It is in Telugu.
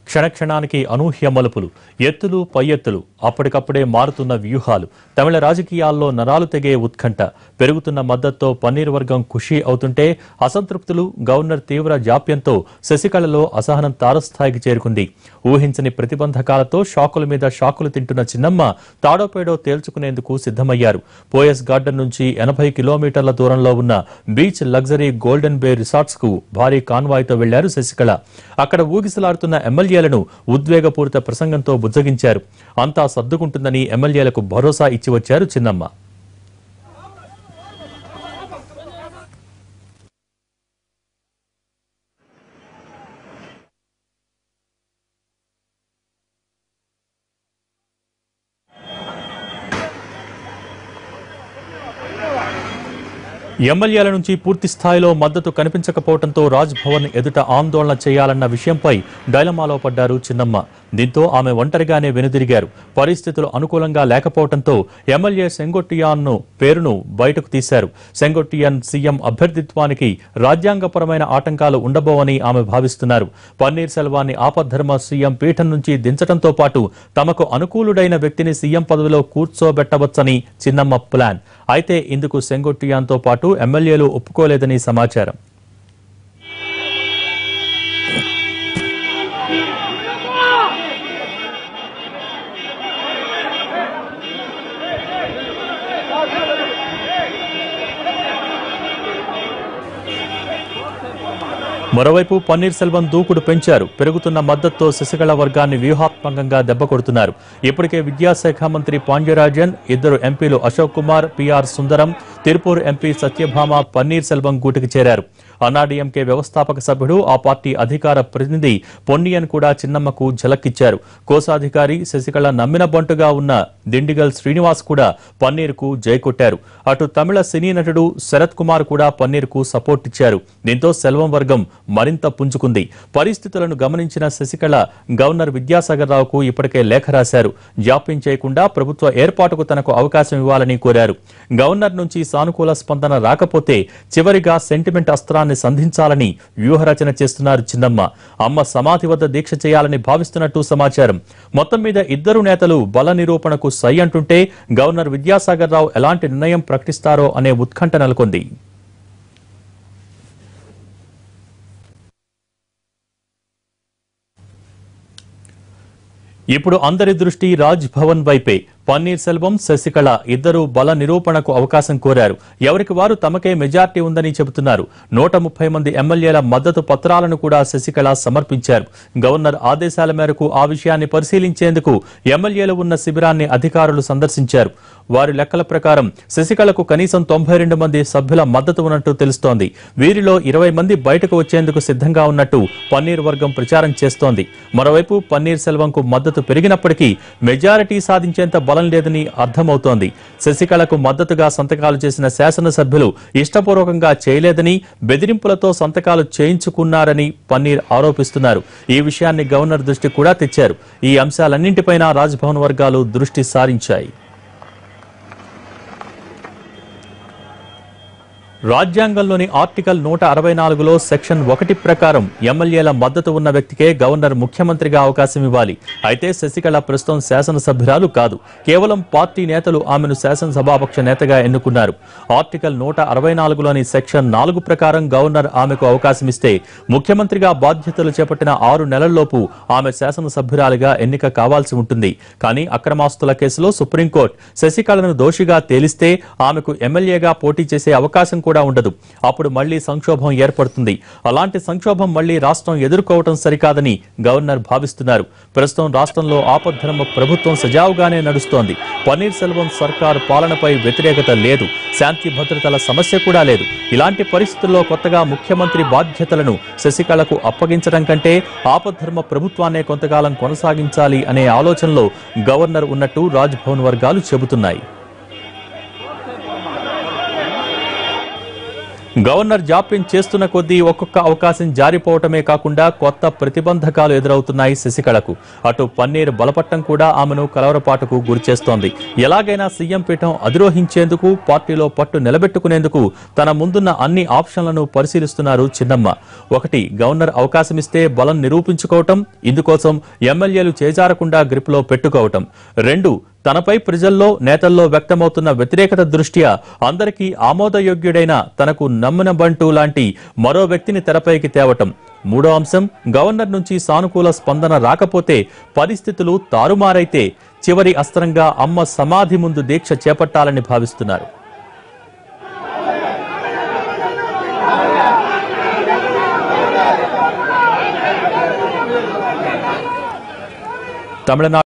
క్షణక్షణానికి అనూహ్య మలుపులు, ఎత్తులు పై ఎత్తులు, అప్పటికప్పుడే మారుతున్న వ్యూహాలు, తమిళ రాజకీయాల్లో నరాలు తెగే ఉత్కంఠ, పెరుగుతున్న మద్దతుతో పన్నీర్ వర్గం ఖుషీ అవుతుంటే అసంతృప్తులు, గవర్నర్ తీవ్ర జాప్యంతో శశికళలో అసహనం తారస్థాయికి చేరుకుంది. ఊహించని ప్రతిబంధకాలతో షాకుల మీద షాకులు తింటున్న చిన్నమ్మ తాడోపేడో తేల్చుకునేందుకు సిద్ధమయ్యారు. పోయస్ గార్డెన్ నుంచి 80 కిలోమీటర్ల దూరంలో ఉన్న బీచ్ లగ్జరీ గోల్డెన్ బే రిసార్ట్స్ కు భారీ కాన్వాయ్తో వెళ్లారు శశికళ. అక్కడ ఊగిసలాడుతున్న ఎమ్మెల్యేలను ఉద్వేగపూరిత ప్రసంగంతో బుజ్జగించారు. అంతా సర్దుకుంటుందని ఎమ్మెల్యేలకు భరోసా ఇచ్చి వచ్చారు చిన్నమ్మ. ఎమ్మెల్యేల నుంచి పూర్తి స్థాయిలో మద్దతు కనిపించకపోవడంతో రాజ్ భవన్ ఎదుట ఆందోళన చేయాలన్న విషయంపై డైలమాలో పడ్డారు చిన్నమ్మ. దీంతో ఆమె ఒంటరిగానే వెనుదిరిగారు. పరిస్థితులు అనుకూలంగా లేకపోవడంతో ఎమ్మెల్యే సెంగొట్టియాన్ పేరును బయటకు తీశారు. సెంగొట్టియాన్ సీఎం అభ్యర్థిత్వానికి రాజ్యాంగపరమైన ఆటంకాలు ఉండబోవని ఆమె భావిస్తున్నారు. పన్నీర్ సెల్వాన్ని ఆపద్ధర్మ సీఎం పీఠం నుంచి దించడంతో పాటు తమకు అనుకూలుడైన వ్యక్తిని సీఎం పదవిలో కూర్చోబెట్టవచ్చని చిన్నమ్మ ప్లాన్. అయితే ఇందుకు సెంగొట్టియాన్తో పాటు ఎమ్మెల్యేలు ఒప్పుకోలేదని సమాచారం. మరోవైపు పన్నీర్ సెల్వం దూకుడు పెంచారు. పెరుగుతున్న మద్దతుతో శశికళ వర్గాన్ని వ్యూహాత్మకంగా దెబ్బకొడుతున్నారు. ఇప్పటికే విద్యాశాఖ మంత్రి పాండ్యరాజన్, ఇద్దరు ఎంపీలు అశోక్ కుమార్, పిఆర్ సుందరం, తిరుపూర్ ఎంపీ సత్యభామ పన్నీర్ సెల్వం గూటికి చేరారు. అన్నాడీఎంకే వ్యవస్థాపక సభ్యుడు, ఆ పార్టీ అధికార ప్రతినిధి పొన్నియన్ కూడా చిన్నమ్మకు ఝలక్కిచ్చారు. కోశాధికారి శశికళ నమ్మిన బంటుగా ఉన్న దిండిగల్ శ్రీనివాస్ కూడా పన్నీర్కు జై కొట్టారు. అటు తమిళ సినీ నటుడు శరత్ కుమార్ కూడా పన్నీర్కు సపోర్ట్ ఇచ్చారు. దీంతో సెల్వం వర్గం మరింత పుంజుకుంది. పరిస్థితులను గమనించిన శశికళ గవర్నర్ విద్యాసాగర్ రావుకు ఇప్పటికే లేఖ రాశారు. జాప్యం చేయకుండా ప్రభుత్వ ఏర్పాటుకు తనకు అవకాశం ఇవ్వాలని కోరారు. గవర్నర్ నుంచి సానుకూల స్పందన రాకపోతే చివరిగా సెంటిమెంట్ అస్త్రాన్ని సంధించాలని వ్యూహరచన చేస్తున్నారు చిన్నమ్మ. అమ్మ సమాధి వద్ద దీక్ష చేయాలని భావిస్తున్నట్టు సమాచారం. మొత్తం మీద ఇద్దరు నేతలు బల నిరూపణకు సై అంటుంటే గవర్నర్ విద్యాసాగర్ రావు ఎలాంటి నిర్ణయం ప్రకటిస్తారో అనే ఉత్కంఠ నెలకొంది. ఇప్పుడు అందరి దృష్టి రాజ్ భవన్ వైపే. పన్నీర్ సెల్వం, శశికళ ఇద్దరు బల నిరూపణకు అవకాశం కోరారు. ఎవరికి వారు తమకే మెజార్టీ ఉందని చెబుతున్నారు. 130 మంది ఎమ్మెల్యేల మద్దతు పత్రాలను కూడా శశికళ సమర్పించారు. గవర్నర్ ఆదేశాల మేరకు ఆ విషయాన్ని పరిశీలించేందుకు ఎమ్మెల్యేలు ఉన్న శిబిరాన్ని అధికారులు సందర్శించారు. వారి లెక్కల ప్రకారం శశికళకు కనీసం 92 మంది సభ్యుల మద్దతు ఉన్నట్టు తెలుస్తోంది. వీరిలో 20 మంది బయటకు వచ్చేందుకు సిద్ధంగా ఉన్నట్టు పన్నీర్ వర్గం ప్రచారం చేస్తోంది. మరోవైపు పన్నీర్ సెల్వంకు మద్దతు పెరిగినప్పటికీ మెజారిటీ సాధించేంత బలం లేదని అర్థమవుతోంది. శశికళకు మద్దతుగా సంతకాలు చేసిన శాసనసభ్యులు ఇష్టపూర్వకంగా చేయలేదని, బెదిరింపులతో సంతకాలు చేయించుకున్నారని పన్నీర్ ఆరోపిస్తున్నారు. ఈ విషయాన్ని గవర్నర్ దృష్టికి కూడా తెచ్చారు. ఈ అంశాలన్నింటిపైన రాజ్భవన్ వర్గాలు దృష్టి సారించాయి. రాజ్యాంగంలోని ఆర్టికల్ 164లో సెక్షన్ 1 ప్రకారం ఎమ్మెల్యేల మద్దతు ఉన్న వ్యక్తికే గవర్నర్ ముఖ్యమంత్రిగా అవకాశం ఇవ్వాలి. అయితే శశికళ ప్రస్తుతం శాసనసభ్యురాలు కాదు. కేవలం పార్టీ నేతలు ఆమెను శాసనసభాపక్ష నేతగా ఎన్నుకున్నారు. ఆర్టికల్ 164లోని సెక్షన్ 4 ప్రకారం గవర్నర్ ఆమెకు అవకాశం ఇస్తే ముఖ్యమంత్రిగా బాధ్యతలు చేపట్టిన 6 నెలల్లోపు ఆమె శాసనసభ్యురాలిగా ఎన్నిక కావాల్సి ఉంటుంది. కానీ అక్రమాస్తుల కేసులో సుప్రీంకోర్టు శశికళను దోషిగా తేలిస్తే ఆమెకు ఎమ్మెల్యేగా పోటీ చేసే అవకాశం కూడా ఉండదు. అప్పుడు మళ్లీ సంక్షోభం ఏర్పడుతుంది. అలాంటి సంక్షోభం మళ్లీ రాష్ట్రం ఎదుర్కోవటం సరికాదని గవర్నర్ భావిస్తున్నారు. ప్రస్తుతం రాష్ట్రంలో ఆపద్ధర్మ ప్రభుత్వం సజావుగానే నడుస్తోంది. పన్నీర్ సెల్వం సర్కారు పాలనపై వ్యతిరేకత లేదు. శాంతి భద్రతల సమస్య కూడా లేదు. ఇలాంటి పరిస్థితుల్లో కొత్తగా ముఖ్యమంత్రి బాధ్యతలను శశికళకు అప్పగించడం కంటే ఆపద్ధర్మ ప్రభుత్వాన్నే కొంతకాలం కొనసాగించాలి అనే ఆలోచనలో గవర్నర్ ఉన్నట్టు రాజ్భవన్ వర్గాలు చెబుతున్నాయి. గవర్నర్ జాప్యం చేస్తున్న కొద్దీ ఒక్కొక్క అవకాశం జారిపోవటమే కాకుండా కొత్త ప్రతిబంధకాలు ఎదురవుతున్నాయి శశికళకు. అటు పన్నీర్ బలపట్టం కూడా ఆమెను కలవరపాటుకు గురిచేస్తోంది. ఎలాగైనా సీఎం పీఠం అధిరోహించేందుకు, పార్టీలో పట్టు నిలబెట్టుకునేందుకు తన ముందున్న అన్ని ఆప్షన్లను పరిశీలిస్తున్నారు చిన్నమ్మ. 1. గవర్నర్ అవకాశమిస్తే బలం నిరూపించుకోవటం, ఇందుకోసం ఎమ్మెల్యేలు చేజారకుండా గ్రిప్లో పెట్టుకోవటం. 2. తనపై ప్రజల్లో, నేతల్లో వ్యక్తమవుతున్న వ్యతిరేకత దృష్ట్యా అందరికీ ఆమోదయోగ్యుడైన, తనకు నమ్మిన బంటు లాంటి మరో వ్యక్తిని తెరపైకి తేవటం. 3వ అంశం, గవర్నర్ నుంచి సానుకూల స్పందన రాకపోతే, పరిస్థితులు తారుమారైతే చివరి అస్త్రంగా అమ్మ సమాధి ముందు దీక్ష చేపట్టాలని భావిస్తున్నారు. తమిళనాడు